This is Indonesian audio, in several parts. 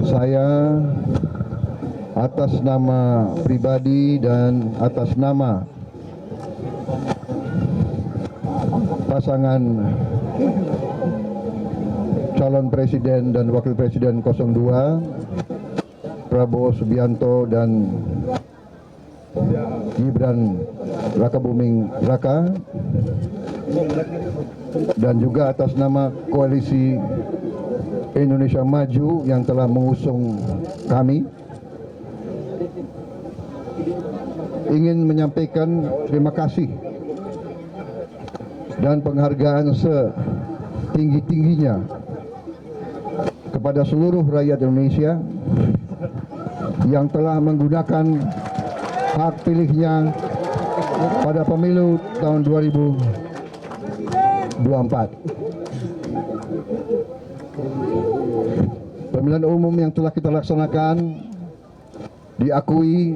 Saya atas nama pribadi dan atas nama pasangan calon presiden dan wakil presiden 02 Prabowo Subianto dan Gibran Rakabuming Raka, dan juga atas nama koalisi Indonesia Maju yang telah mengusung kami, ingin menyampaikan terima kasih dan penghargaan setinggi-tingginya kepada seluruh rakyat Indonesia yang telah menggunakan hak pilihnya pada pemilu tahun 2024. Pemilihan umum yang telah kita laksanakan diakui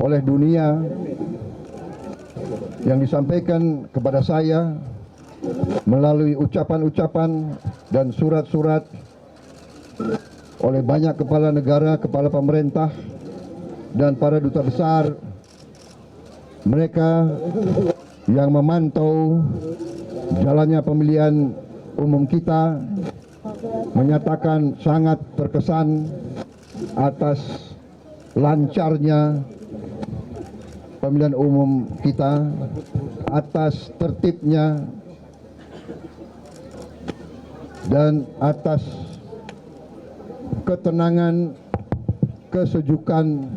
oleh dunia, yang disampaikan kepada saya melalui ucapan-ucapan dan surat-surat oleh banyak kepala negara, kepala pemerintah, dan para duta besar. Mereka yang memantau jalannya pemilihan umum kita menyatakan sangat terkesan atas lancarnya pemilihan umum kita, atas tertibnya, dan atas ketenangan, kesejukan,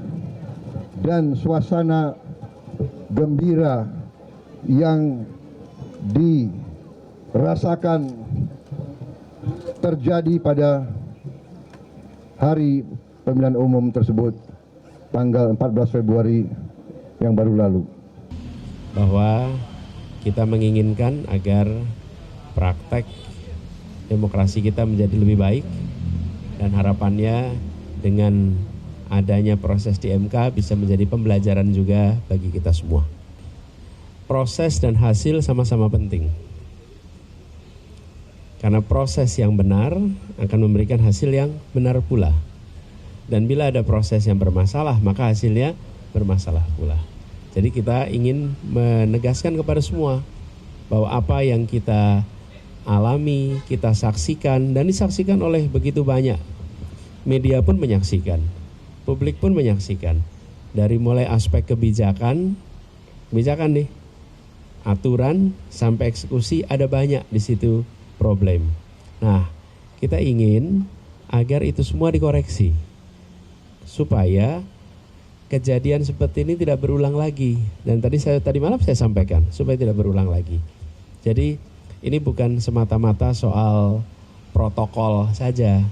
dan suasana gembira yang dirasakan terjadi pada hari pemilihan umum tersebut tanggal 14 Februari yang baru lalu. Bahwa kita menginginkan agar praktek demokrasi kita menjadi lebih baik, dan harapannya dengan adanya proses di MK bisa menjadi pembelajaran juga bagi kita semua. Proses dan hasil sama-sama penting. Karena proses yang benar akan memberikan hasil yang benar pula. Dan bila ada proses yang bermasalah, maka hasilnya bermasalah pula. Jadi kita ingin menegaskan kepada semua bahwa apa yang kita alami, kita saksikan, dan disaksikan oleh begitu banyak. Media pun menyaksikan, publik pun menyaksikan. Dari mulai aspek kebijakan nih, aturan sampai eksekusi, ada banyak di situ problem. Nah, kita ingin agar itu semua dikoreksi supaya kejadian seperti ini tidak berulang lagi. Dan tadi malam saya sampaikan supaya tidak berulang lagi. Jadi ini bukan semata-mata soal protokol saja,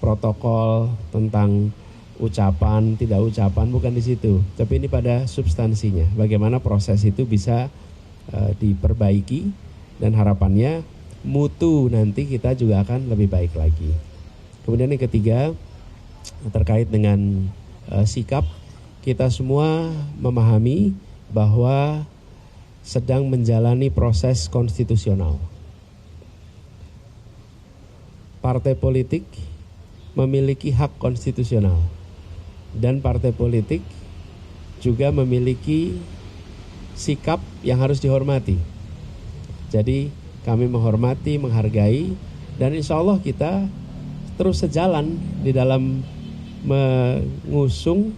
protokol tentang ucapan, tidak ucapan, bukan di situ. Tapi ini pada substansinya, bagaimana proses itu bisa diperbaiki, dan harapannya mutu nanti kita juga akan lebih baik lagi. Kemudian yang ketiga, terkait dengan sikap, kita semua memahami bahwa sedang menjalani proses konstitusional. Partai politik memiliki hak konstitusional, dan partai politik juga memiliki sikap yang harus dihormati. Jadi kami menghormati, menghargai, dan insya Allah kita terus sejalan di dalam mengusung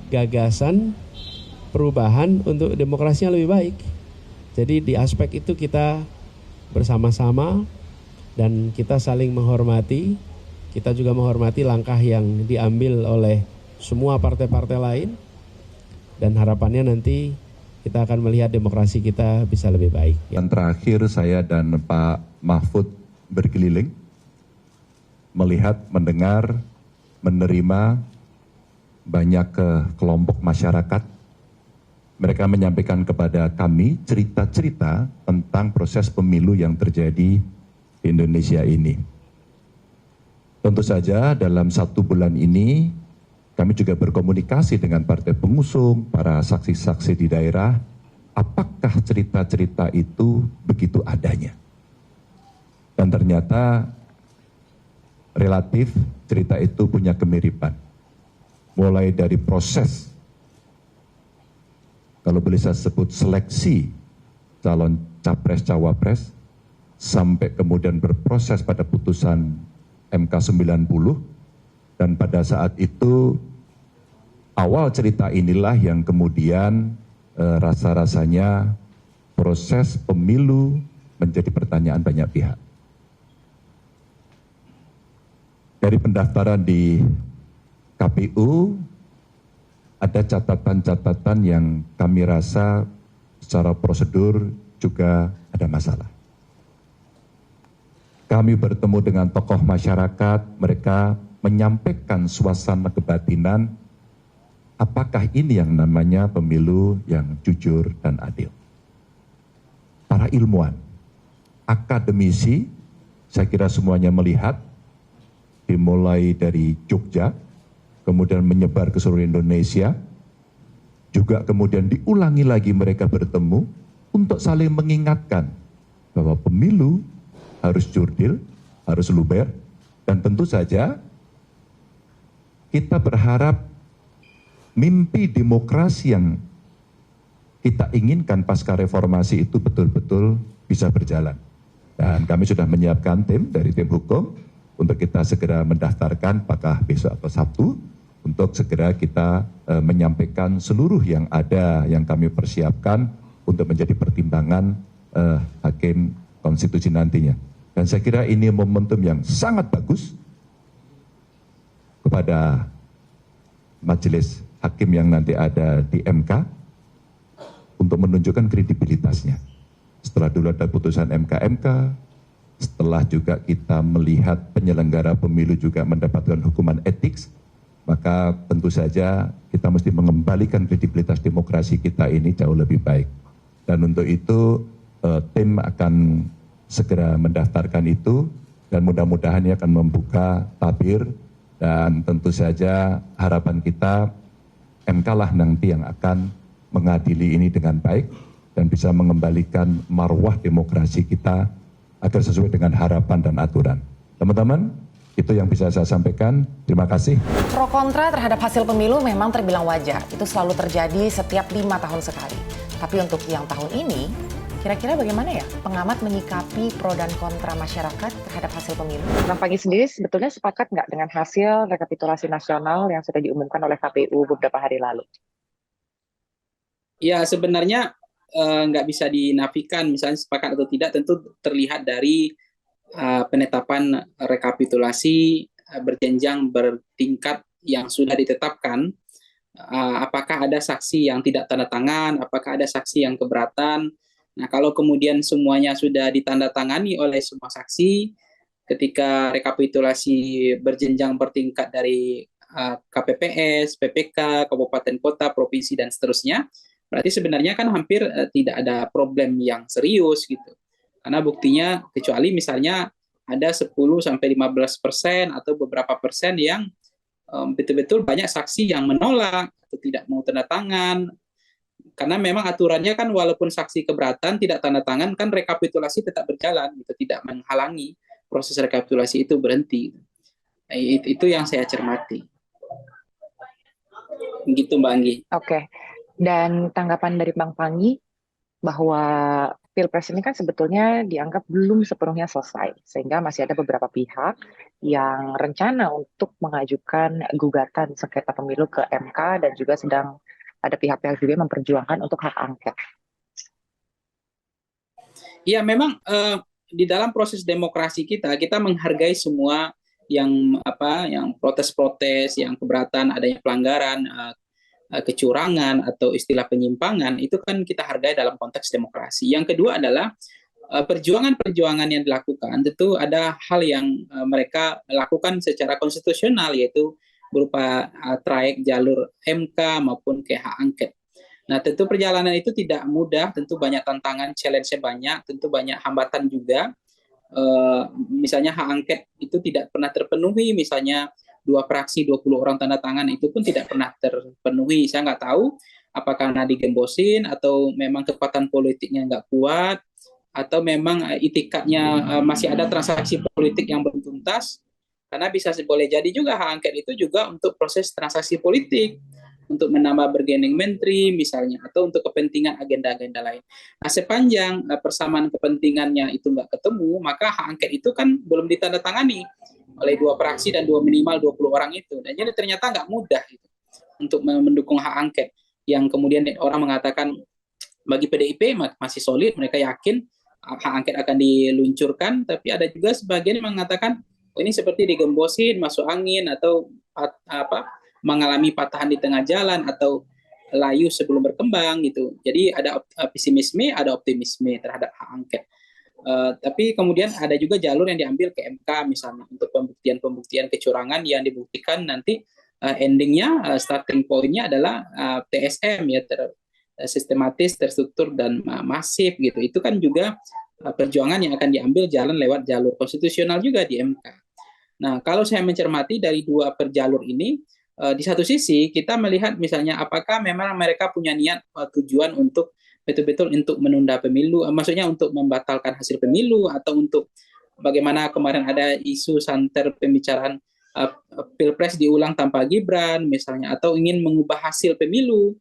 gagasan perubahan untuk demokrasi yang lebih baik. Jadi di aspek itu kita bersama-sama dan kita saling menghormati. Kita juga menghormati langkah yang diambil oleh semua partai-partai lain, dan harapannya nanti kita akan melihat demokrasi kita bisa lebih baik. Yang terakhir, saya dan Pak Mahfud berkeliling, melihat, mendengar, menerima banyak kelompok masyarakat. Mereka menyampaikan kepada kami cerita-cerita tentang proses pemilu yang terjadi di Indonesia ini. Tentu saja dalam 1 bulan ini kami juga berkomunikasi dengan partai pengusung, para saksi-saksi di daerah, apakah cerita-cerita itu begitu adanya. Dan ternyata relatif cerita itu punya kemiripan. Mulai dari proses, kalau boleh saya sebut seleksi calon capres-cawapres, sampai kemudian berproses pada putusan MK 90, dan pada saat itu awal cerita inilah yang kemudian rasa-rasanya proses pemilu menjadi pertanyaan banyak pihak. Dari pendaftaran di KPU, ada catatan-catatan yang kami rasa secara prosedur juga ada masalah. Kami bertemu dengan tokoh masyarakat, mereka menyampaikan suasana kebatinan, apakah ini yang namanya pemilu yang jujur dan adil. Para ilmuwan, akademisi, saya kira semuanya melihat, dimulai dari Jogja, kemudian menyebar ke seluruh Indonesia, juga kemudian diulangi lagi mereka bertemu untuk saling mengingatkan bahwa pemilu harus jurdil, harus luber, dan tentu saja kita berharap mimpi demokrasi yang kita inginkan pasca reformasi itu betul-betul bisa berjalan. Dan kami sudah menyiapkan tim dari tim hukum untuk kita segera mendaftarkan apakah besok atau Sabtu, untuk segera kita menyampaikan seluruh yang ada yang kami persiapkan untuk menjadi pertimbangan hakim konstitusi nantinya. Dan saya kira ini momentum yang sangat bagus kepada majelis hakim yang nanti ada di MK untuk menunjukkan kredibilitasnya. Setelah dulu ada putusan MK-MK, setelah juga kita melihat penyelenggara pemilu juga mendapatkan hukuman etik, maka tentu saja kita mesti mengembalikan kredibilitas demokrasi kita ini jauh lebih baik. Dan untuk itu tim akan segera mendaftarkan itu, dan mudah-mudahan ini akan membuka tabir, dan tentu saja harapan kita MK lah nanti yang akan mengadili ini dengan baik dan bisa mengembalikan marwah demokrasi kita agar sesuai dengan harapan dan aturan. Teman-teman, itu yang bisa saya sampaikan. Terima kasih. Pro kontra terhadap hasil pemilu memang terbilang wajar. Itu selalu terjadi setiap 5 tahun sekali. Tapi untuk yang tahun ini, kira-kira bagaimana ya pengamat menyikapi pro dan kontra masyarakat terhadap hasil pemilu? Bang Panggi sendiri sebetulnya sepakat nggak dengan hasil rekapitulasi nasional yang sudah diumumkan oleh KPU beberapa hari lalu? Ya, sebenarnya nggak bisa dinafikan, misalnya sepakat atau tidak, tentu terlihat dari penetapan rekapitulasi berjenjang bertingkat yang sudah ditetapkan. Apakah ada saksi yang tidak tanda tangan, apakah ada saksi yang keberatan. Nah, kalau kemudian semuanya sudah ditandatangani oleh semua saksi, ketika rekapitulasi berjenjang bertingkat dari KPPS, PPK, kabupaten kota, provinsi, dan seterusnya, berarti sebenarnya kan hampir tidak ada problem yang serius gitu. Karena buktinya, kecuali misalnya ada 10-15% atau beberapa persen yang betul-betul banyak saksi yang menolak atau tidak mau tanda tangan. Karena memang aturannya kan walaupun saksi keberatan tidak tanda tangan, kan rekapitulasi tetap berjalan, gitu, tidak menghalangi proses rekapitulasi itu berhenti. Itu yang saya cermati. Begitu Mbak Anggi. Oke. Dan tanggapan dari Bang Panggi bahwa Pilpres ini kan sebetulnya dianggap belum sepenuhnya selesai, sehingga masih ada beberapa pihak yang rencana untuk mengajukan gugatan sengketa pemilu ke MK, dan juga sedang ada pihak-pihak juga yang memperjuangkan untuk hak angket. Ya, memang di dalam proses demokrasi kita menghargai semua yang protes-protes, yang keberatan adanya pelanggaran, kecurangan atau istilah penyimpangan, itu kan kita hargai dalam konteks demokrasi. Yang kedua adalah perjuangan-perjuangan yang dilakukan, tentu ada hal yang mereka lakukan secara konstitusional, yaitu berupa traek jalur MK maupun ke hak angket. Nah, tentu perjalanan itu tidak mudah, tentu banyak tantangan, challenge-nya banyak, tentu banyak hambatan juga. Misalnya hak angket itu tidak pernah terpenuhi, misalnya 2 fraksi 20 orang tanda tangan itu pun tidak pernah terpenuhi. Saya nggak tahu apakah karena digembosin atau memang kekuatan politiknya nggak kuat, atau memang itikadnya masih ada transaksi politik yang belum tuntas. Karena bisa boleh jadi juga hak angket itu juga untuk proses transaksi politik, untuk menambah bergening menteri misalnya, atau untuk kepentingan agenda-agenda lain. Nah, sepanjang persamaan kepentingannya itu nggak ketemu, maka hak angket itu kan belum ditandatangani oleh dua fraksi dan minimal 20 orang itu. Dan jadi ternyata nggak mudah gitu, untuk mendukung hak angket. Yang kemudian orang mengatakan bagi PDIP masih solid, mereka yakin hak angket akan diluncurkan, tapi ada juga sebagian yang mengatakan oh, ini seperti digembosin, masuk angin, atau mengalami patahan di tengah jalan, atau layu sebelum berkembang gitu. Jadi ada pesimisme, ada optimisme terhadap hak angket. Tapi kemudian ada juga jalur yang diambil ke MK misalnya untuk pembuktian kecurangan yang dibuktikan nanti endingnya starting point-nya adalah TSM ya, sistematis, terstruktur, dan masif gitu. Itu kan juga perjuangan yang akan diambil jalan lewat jalur konstitusional juga di MK. Nah, kalau saya mencermati dari dua perjalur ini, di satu sisi kita melihat misalnya apakah memang mereka punya niat tujuan untuk betul-betul untuk menunda pemilu, maksudnya untuk membatalkan hasil pemilu, atau untuk bagaimana kemarin ada isu santer pembicaraan Pilpres diulang tanpa Gibran misalnya, atau ingin mengubah hasil pemilu.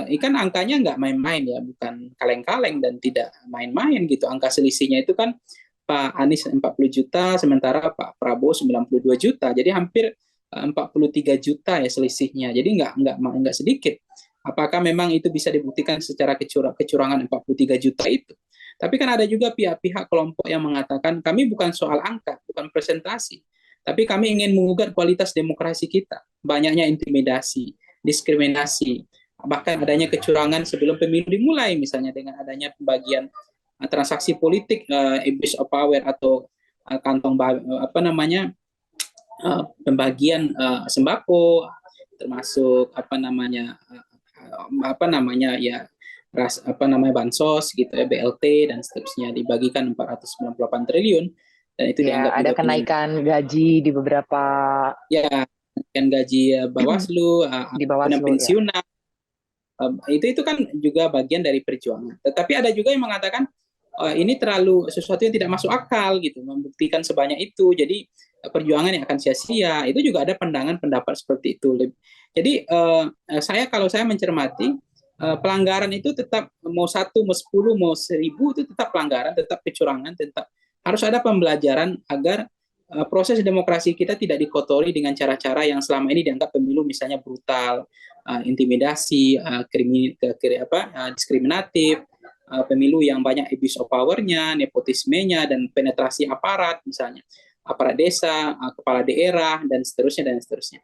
Ikan angkanya nggak main-main ya, bukan kaleng-kaleng dan tidak main-main gitu. Angka selisihnya itu kan Pak Anies 40 juta, sementara Pak Prabowo 92 juta. Jadi hampir 43 juta ya selisihnya. Jadi nggak sedikit. Apakah memang itu bisa dibuktikan secara kecurangan 43 juta itu? Tapi kan ada juga pihak-pihak kelompok yang mengatakan kami bukan soal angka, bukan presentasi, tapi kami ingin menggugat kualitas demokrasi kita. Banyaknya intimidasi, diskriminasi, bahkan adanya kecurangan sebelum pemilu dimulai, misalnya dengan adanya pembagian transaksi politik, abuse of power, atau kantong pembagian sembako, termasuk bansos gitu ya, BLT dan seterusnya, dibagikan 498 triliun, dan itu dianggap ada juga kenaikan gaji di beberapa kenaikan gaji Bawaslu, di Bawaslu pensiunan. Itu kan juga bagian dari perjuangan. Tetapi ada juga yang mengatakan ini terlalu sesuatu yang tidak masuk akal gitu, membuktikan sebanyak itu. Jadi perjuangan yang akan sia-sia. Itu juga ada pandangan pendapat seperti itu. Jadi kalau saya mencermati pelanggaran itu tetap mau 1, mau 10, mau 1000 itu tetap pelanggaran, tetap kecurangan, tetap harus ada pembelajaran agar proses demokrasi kita tidak dikotori dengan cara-cara yang selama ini dianggap pemilu misalnya brutal, intimidasi, diskriminatif, pemilu yang banyak abuse of power-nya, nepotismenya, dan penetrasi aparat misalnya, aparat desa, kepala daerah, dan seterusnya dan seterusnya.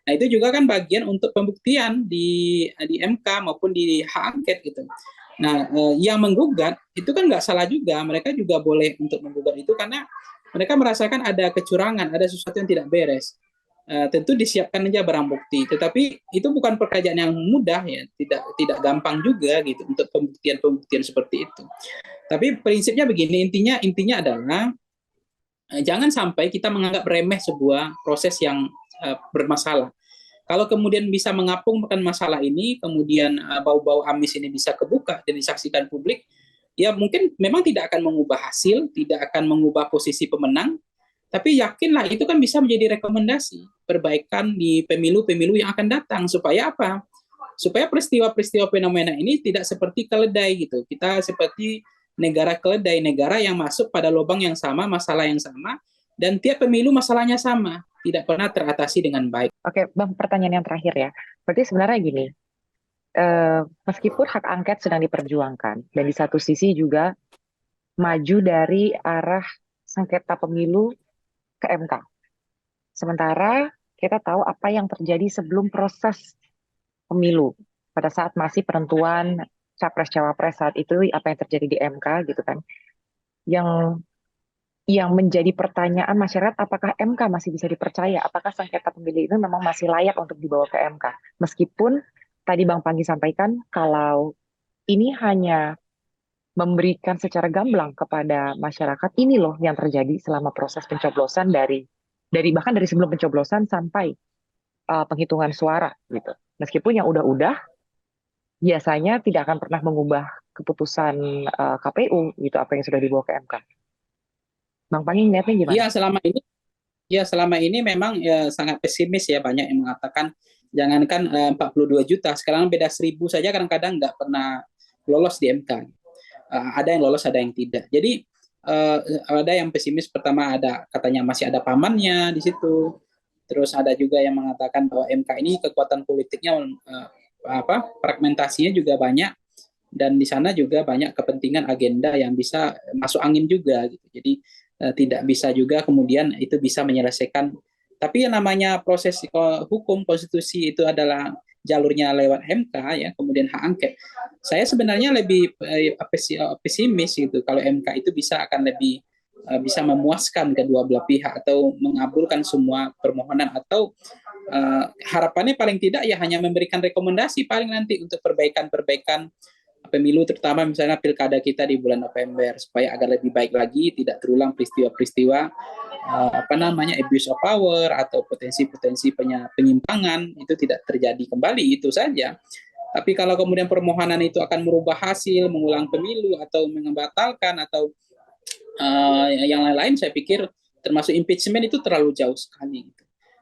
Nah, itu juga kan bagian untuk pembuktian di MK maupun di hak angket gitu. Nah, yang menggugat itu kan nggak salah juga, mereka juga boleh untuk menggugat itu karena mereka merasakan ada kecurangan, ada sesuatu yang tidak beres. Tentu disiapkan aja barang bukti, tetapi itu bukan pekerjaan yang mudah ya, tidak gampang juga gitu untuk pembuktian seperti itu. Tapi prinsipnya begini, intinya adalah jangan sampai kita menganggap remeh sebuah proses yang bermasalah. Kalau kemudian bisa mengapungkan masalah ini, kemudian bau-bau amis ini bisa kebuka dan disaksikan publik, ya mungkin memang tidak akan mengubah hasil, tidak akan mengubah posisi pemenang, tapi yakinlah itu kan bisa menjadi rekomendasi perbaikan di pemilu-pemilu yang akan datang. Supaya apa? Supaya peristiwa-peristiwa fenomena ini tidak seperti keledai gitu. Kita seperti negara keledai, negara yang masuk pada lubang yang sama, masalah yang sama, dan tiap pemilu masalahnya sama, tidak pernah teratasi dengan baik. Oke, Bang, pertanyaan yang terakhir ya. Berarti sebenarnya gini, meskipun hak angket sedang diperjuangkan, dan di satu sisi juga maju dari arah sengketa pemilu ke MK. Sementara kita tahu apa yang terjadi sebelum proses pemilu, pada saat masih penentuan capres-cawapres saat itu, apa yang terjadi di MK gitu kan. Yang menjadi pertanyaan masyarakat, apakah MK masih bisa dipercaya? Apakah sengketa pemilu itu memang masih layak untuk dibawa ke MK? Meskipun tadi Bang Panggi sampaikan kalau ini hanya memberikan secara gamblang kepada masyarakat, ini loh yang terjadi selama proses pencoblosan dari bahkan dari sebelum pencoblosan sampai penghitungan suara gitu. Meskipun yang udah biasanya tidak akan pernah mengubah keputusan KPU gitu, apa yang sudah dibawa ke MK. Bang Panggi ngeliatnya gimana? Iya, selama ini Ya, selama ini memang ya, sangat pesimis ya, banyak yang mengatakan jangankan 42 juta, sekarang beda 1.000 saja kadang-kadang nggak pernah lolos di MK. Ada yang lolos, ada yang tidak. Jadi ada yang pesimis, pertama ada katanya masih ada pamannya di situ. Terus ada juga yang mengatakan bahwa MK ini kekuatan politiknya fragmentasinya juga banyak, dan di sana juga banyak kepentingan agenda yang bisa masuk angin juga gitu. Jadi tidak bisa juga kemudian itu bisa menyelesaikan. Tapi yang namanya proses hukum konstitusi itu adalah jalurnya lewat MK ya, kemudian hak angket. Saya sebenarnya lebih pesimis gitu kalau MK itu akan lebih bisa memuaskan kedua belah pihak atau mengabulkan semua permohonan, atau harapannya paling tidak ya hanya memberikan rekomendasi paling nanti untuk perbaikan-perbaikan pemilu, terutama misalnya pilkada kita di bulan November, supaya agar lebih baik lagi, tidak terulang peristiwa-peristiwa abuse of power atau potensi-potensi penyimpangan itu tidak terjadi kembali, itu saja. Tapi kalau kemudian permohonan itu akan merubah hasil, mengulang pemilu atau membatalkan atau yang lain-lain, saya pikir termasuk impeachment itu terlalu jauh sekali.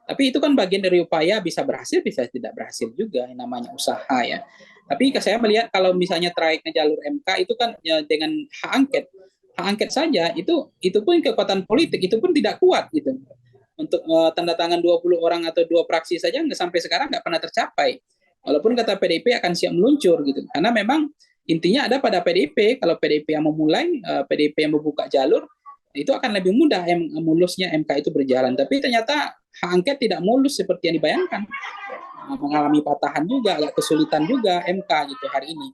Tapi itu kan bagian dari upaya, bisa berhasil, bisa tidak berhasil juga, yang namanya usaha ya. Tapi saya melihat kalau misalnya trayeknya jalur MK itu kan ya, dengan hak angket saja itu pun kekuatan politik itu pun tidak kuat gitu. Untuk tanda tangan 20 orang atau 2 fraksi saja sampai sekarang nggak pernah tercapai. Walaupun kata PDIP akan siap meluncur gitu. Karena memang intinya ada pada PDIP, kalau PDIP yang memulai, PDIP yang membuka jalur, itu akan lebih mudah mulusnya MK itu berjalan. Tapi ternyata hak angket tidak mulus seperti yang dibayangkan. Mengalami patahan juga, agak kesulitan juga MK gitu hari ini.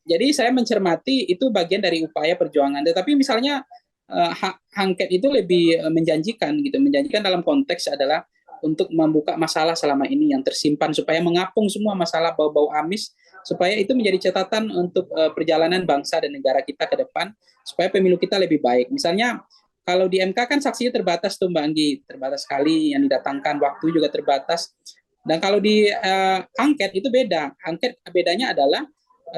Jadi saya mencermati itu bagian dari upaya perjuangan. Tetapi misalnya hak angket itu lebih menjanjikan gitu. Menjanjikan dalam konteks adalah untuk membuka masalah selama ini yang tersimpan, supaya mengapung semua masalah bau-bau amis, supaya itu menjadi catatan untuk perjalanan bangsa dan negara kita ke depan, supaya pemilu kita lebih baik. Misalnya kalau di MK kan saksinya terbatas tuh Mbak Anggi, terbatas sekali yang didatangkan, waktu juga terbatas. Dan kalau di angket itu beda. Angket bedanya adalah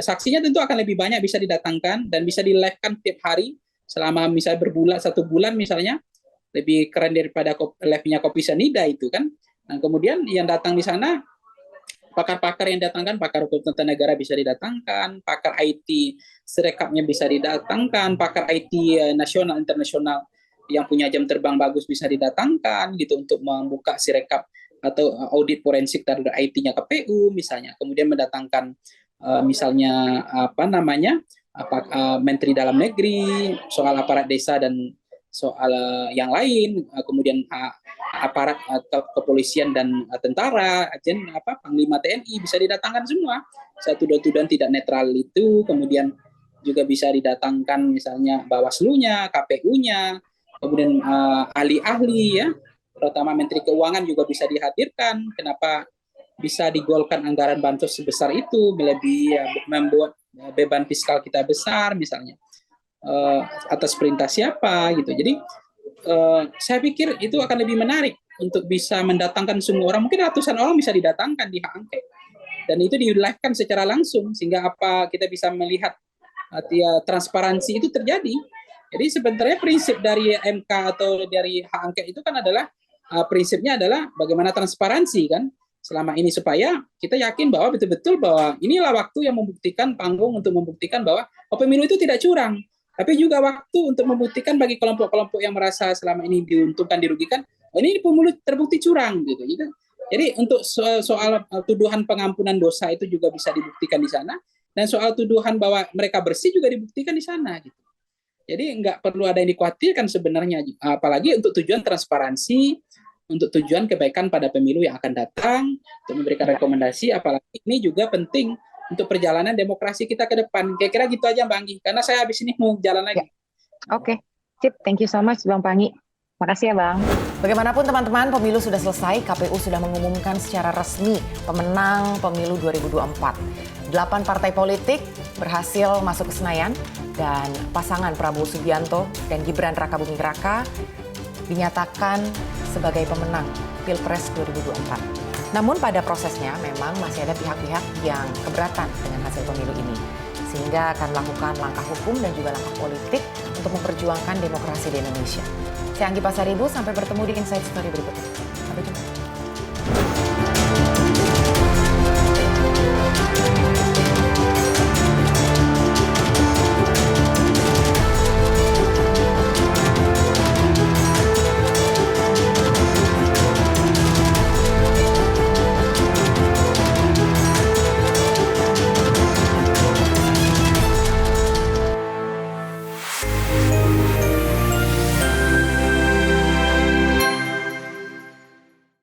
saksinya tentu akan lebih banyak bisa didatangkan dan bisa di-live-kan tiap hari selama misalnya berbulan, 1 bulan misalnya, lebih keren daripada live-nya Kopi Sanida itu kan. Nah, kemudian yang datang di sana, pakar-pakar yang datangkan, pakar hukum tata negara bisa didatangkan, pakar IT serekapnya bisa didatangkan, pakar IT nasional internasional yang punya jam terbang bagus bisa didatangkan gitu untuk membuka sirekap atau audit forensik terhadap IT-nya KPU misalnya. Kemudian mendatangkan misalnya Menteri Dalam Negeri, soal aparat desa dan soal yang lain, kemudian aparat atau kepolisian dan tentara, Panglima TNI bisa didatangkan semua. Tuduhan tidak netral itu, kemudian juga bisa didatangkan misalnya Bawaslu-nya, KPU-nya, kemudian ahli-ahli ya, terutama Menteri Keuangan juga bisa dihadirkan. Kenapa bisa digolkan anggaran bansos sebesar itu, lebih membuat beban fiskal kita besar misalnya, atas perintah siapa gitu. Jadi saya pikir itu akan lebih menarik untuk bisa mendatangkan semua orang, mungkin ratusan orang bisa didatangkan di hak angket, dan itu di-live-kan secara langsung, sehingga kita bisa melihat transparansi itu terjadi. Jadi sebenarnya prinsip dari MK atau dari hak angket itu kan adalah prinsipnya adalah bagaimana transparansi kan selama ini, supaya kita yakin bahwa betul-betul bahwa inilah waktu yang membuktikan, panggung untuk membuktikan bahwa pemilu itu tidak curang, tapi juga waktu untuk membuktikan bagi kelompok-kelompok yang merasa selama ini diuntungkan, dirugikan, ini pemilu terbukti curang gitu. Jadi untuk soal tuduhan pengampunan dosa itu juga bisa dibuktikan di sana, dan soal tuduhan bahwa mereka bersih juga dibuktikan di sana gitu. Jadi nggak perlu ada yang dikhawatirkan sebenarnya, apalagi untuk tujuan transparansi, untuk tujuan kebaikan pada pemilu yang akan datang, untuk memberikan rekomendasi, apalagi ini juga penting untuk perjalanan demokrasi kita ke depan. Kira-kira gitu aja Mbak Anggi, karena saya habis ini mau jalan lagi. Oke, sip. Thank you so much Bang Panggi. Makasih ya Bang. Bagaimanapun teman-teman, pemilu sudah selesai, KPU sudah mengumumkan secara resmi pemenang pemilu 2024. 8 partai politik berhasil masuk ke Senayan, dan pasangan Prabowo Subianto dan Gibran Rakabuming Raka dinyatakan sebagai pemenang Pilpres 2024. Namun pada prosesnya memang masih ada pihak-pihak yang keberatan dengan hasil pemilu ini, sehingga akan melakukan langkah hukum dan juga langkah politik untuk memperjuangkan demokrasi di Indonesia. Saya Anggi Pasaribu, sampai bertemu di Insight Story berikutnya. Sampai jumpa.